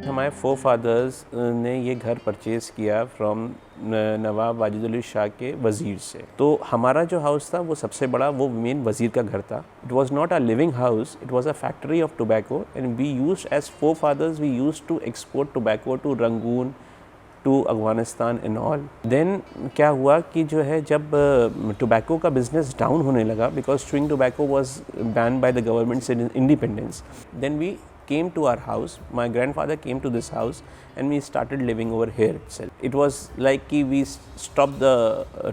हमारे four fathers ने ये घर परचेज़ किया फ्रॉम नवाब वाजिद अली शाह के वज़ीर से। तो हमारा जो हाउस था वो सबसे बड़ा, वो मेन वज़ीर का घर था। It was not a living house, it was a factory of tobacco and we used as forefathers we used to export tobacco to Rangoon, to Afghanistan and all. देन क्या हुआ कि जो है जब टोबैको का बिजनेस डाउन होने लगा because chewing tobacco was ban by the government since independence, then we came to our house. My grandfather came to this house and we started living over here itself. It was like we stopped the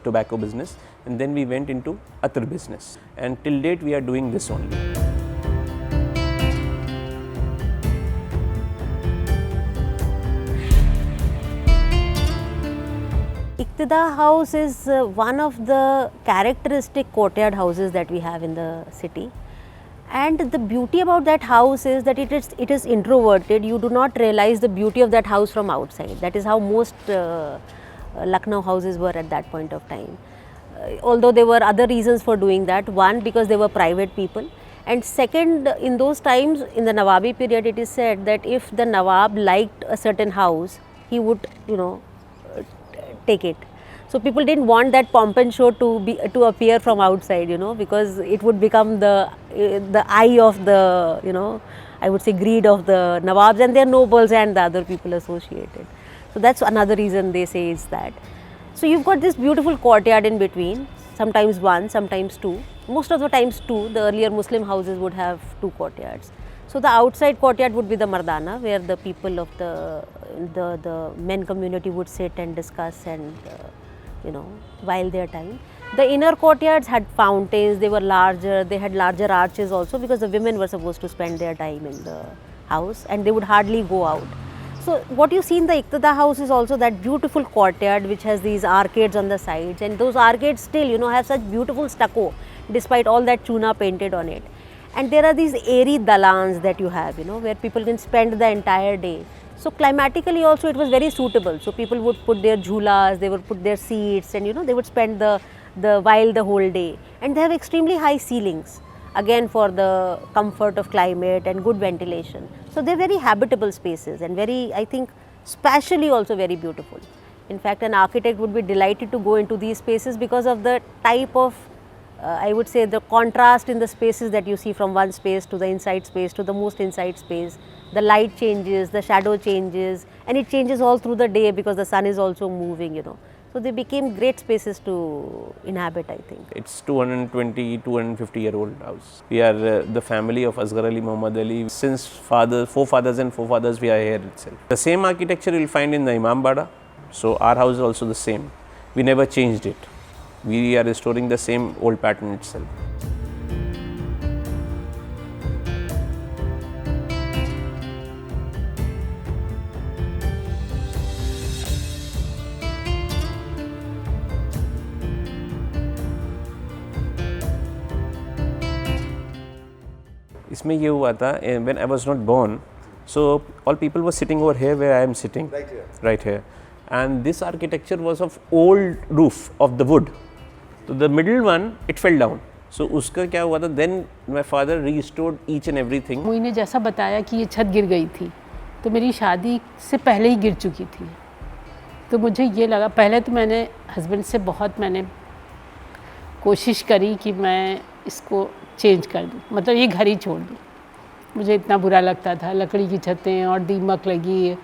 tobacco business and then we went into other business, and till date we are doing this only. Iqtida House is one of the characteristic courtyard houses that we have in the city. And the beauty about that house is that it is introverted. You do not realize the beauty of that house from outside. That is how most Lucknow houses were at that point of time. Although there were other reasons for doing that. One, because they were private people, and second, in those times, in the Nawabi period, it is said that if the Nawab liked a certain house, he would, take it. So people didn't want that pomp and show to appear from outside, because it would become the eye of the, I would say, greed of the Nawabs and their nobles and the other people associated. So that's another reason they say is that. So you've got this beautiful courtyard in between, sometimes one, sometimes two. Most of the times two. The earlier Muslim houses would have two courtyards. So the outside courtyard would be the Mardana, where the people of the men community would sit and discuss and while their time. The inner courtyards had fountains, they were larger, they had larger arches also, because the women were supposed to spend their time in the house and they would hardly go out. So what you see in the Iqtida house is also that beautiful courtyard which has these arcades on the sides, and those arcades still have such beautiful stucco despite all that chuna painted on it. And there are these airy dalans that you have, where people can spend the entire day. So climatically also it was very suitable. So people would put their jhulas, they would put their seats, and they would spend the whole day. And they have extremely high ceilings, again for the comfort of climate and good ventilation. So they're very habitable spaces and very, I think, spatially also very beautiful. In fact, an architect would be delighted to go into these spaces because of the type of I would say the contrast in the spaces that you see from one space to the inside space to the most inside space. The light changes, the shadow changes, and it changes all through the day because the sun is also moving, So they became great spaces to inhabit, I think. It's 220, 250-year-old house. We are the family of Asghar Ali Muhammad Ali. Since forefathers and forefathers, we are here itself. The same architecture you'll find in the Imambada. So our house is also the same. We never changed it. We are restoring the same old pattern itself. इसमें ये हुआ था, when I was not born, so all people were sitting over here where I am sitting. Right here. And this architecture was of old roof of the wood. So the middle one, it fell down. So उसका क्या हुआ था? Then my father restored each and everything. मोई ने जैसा बताया कि ये छत गिर गई थी, तो मेरी शादी से पहले ही गिर चुकी थी। तो मुझे ये लगा, पहले तो मैंने हस्बैंड से बहुत कोशिश करी कि मैं इसको चेंज कर दूँ, मतलब ये घर ही छोड़ दूँ। मुझे इतना बुरा लगता था, लकड़ी की छतें और दीमक लगी,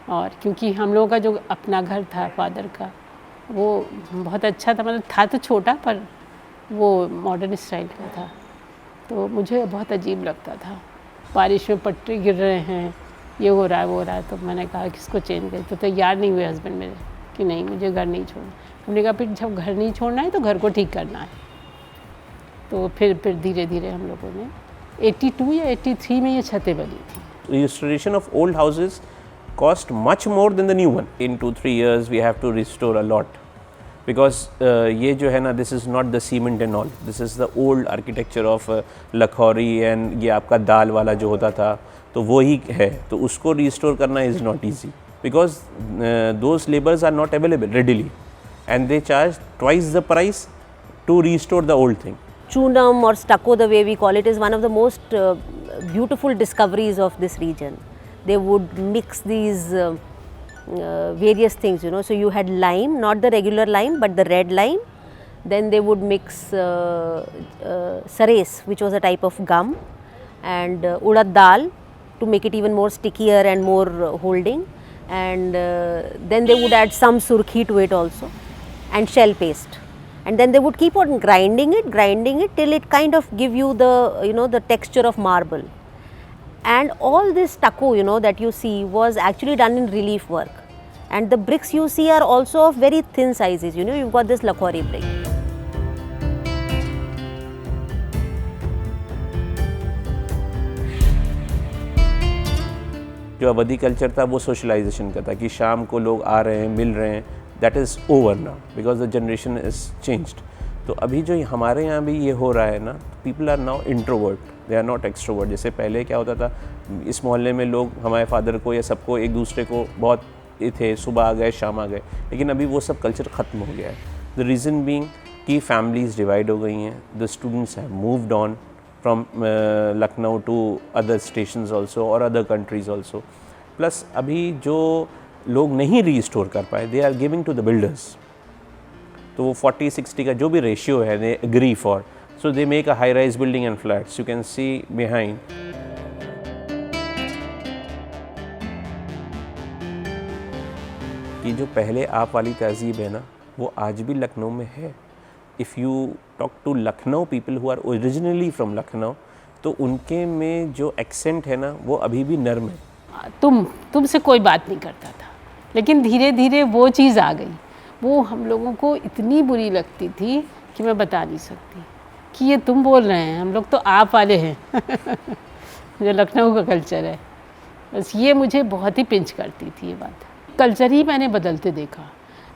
और क्योंकि हम लोगों का जो अपना घर था फादर का, वो बहुत अच्छा था, मतलब था तो छोटा पर वो मॉडर्न स्टाइल का था। तो मुझे बहुत अजीब लगता था, बारिश में पट्टे गिर रहे हैं, ये हो रहा है वो हो रहा है। तो मैंने कहा कि इसको चेंज करें। तो तैयार नहीं हुए हस्बैंड मेरे कि नहीं मुझे घर नहीं छोड़ना। हमने कहा फिर जब घर नहीं छोड़ना है तो घर को ठीक करना है। तो फिर धीरे धीरे हम लोगों ने 82 या 83 में ये छतें बनी थी। Restoration of old houses cost much more than the new one. In 2-3 years we have to restore a lot, because ये जो है ना, this is not the cement and all. This is the old architecture of Lakhauri and ये आपका दाल वाला जो होता था, तो वो ही है। तो उसको restore करना is not easy because those laborers are not available readily, and they charge twice the price to restore the old thing. Chunam or stucco, the way we call it, is one of the most beautiful discoveries of this region. they would mix these various things, you know. So you had lime, not the regular lime, but the red lime. Then they would mix sares, which was a type of gum, and urad dal to make it even more stickier and more holding. And then they would add some surkhi to it also, and shell paste. And then they would keep on grinding it till it kind of give you the, you know, the texture of marble. And all this stucco, you know, that you see was actually done in relief work. And the bricks you see are also of very thin sizes, you know, you've got this Lakhwari brick. जो अवधी culture था वो socialisation का था कि शाम को लोग आ रहे हैं, मिल रहे हैं, that is over now because the generation is changed. तो अभी जो हमारे यहाँ भी ये हो रहा है ना, people are now introvert, they are not extrovert. जैसे पहले क्या होता था, इस मोहल्ले में लोग हमारे फादर को या सबको एक दूसरे को बहुत थे, सुबह आ गए शाम आ गए, लेकिन अभी वो सब कल्चर ख़त्म हो गया है. द रीज़न बीइंग कि फैमिलीज़ डिवाइड हो गई हैं, the students have moved on from Lucknow to other stations also or other countries also. Plus अभी जो लोग नहीं रीस्टोर कर पाए, they are giving to the builders. तो वो 40-60 का जो भी रेशियो है, they agree for. So they make a high-rise building and flats. You can see behind. कि जो पहले आप वाली तहज़ीब है ना, वो आज भी लखनऊ में है. If you talk to Lucknow people who are originally from Lucknow, तो उनके में जो एक्सेंट है ना वो अभी भी नर्म है. तुमसे कोई बात नहीं करता था, लेकिन धीरे धीरे वो चीज़ आ गई. वो हम लोगों को इतनी बुरी लगती थी कि मैं बता नहीं सकती कि ये तुम बोल रहे हैं, हम लोग तो आप वाले हैं. जो लखनऊ का कल्चर है, बस ये मुझे बहुत ही पिंच करती थी ये बात. कल्चर ही मैंने बदलते देखा.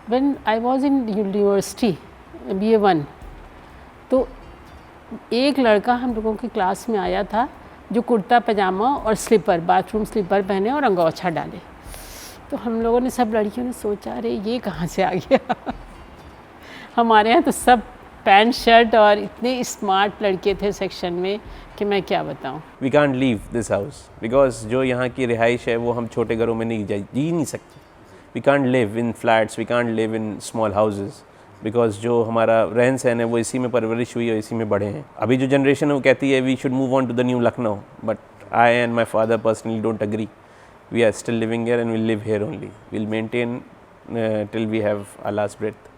When I was in university BA1, तो एक लड़का हम लोगों की क्लास में आया था जो कुर्ता पजामा और स्लीपर, बाथरूम स्लीपर पहने और अंगोछा डाले. तो हम लोगों ने, सब लड़कियों ने सोचा, अरे ये कहाँ से आ गया. हमारे यहाँ तो सब पैंट शर्ट और इतने स्मार्ट लड़के थे सेक्शन में कि मैं क्या बताऊँ. We can't leave this house because जो यहाँ की रिहाइश है वो हम छोटे घरों में नहीं जी नहीं सकते. We can't live in flats, we can't live in small houses because जो हमारा रहन सहन है वो इसी में परवरिश हुई और इसी में बढ़े हैं. अभी जो जनरेशन है वो कहती है we should move on to the new Lucknow, but I and my father personally don't agree. We are still living here and will live here only. Will maintain till we have our last breath.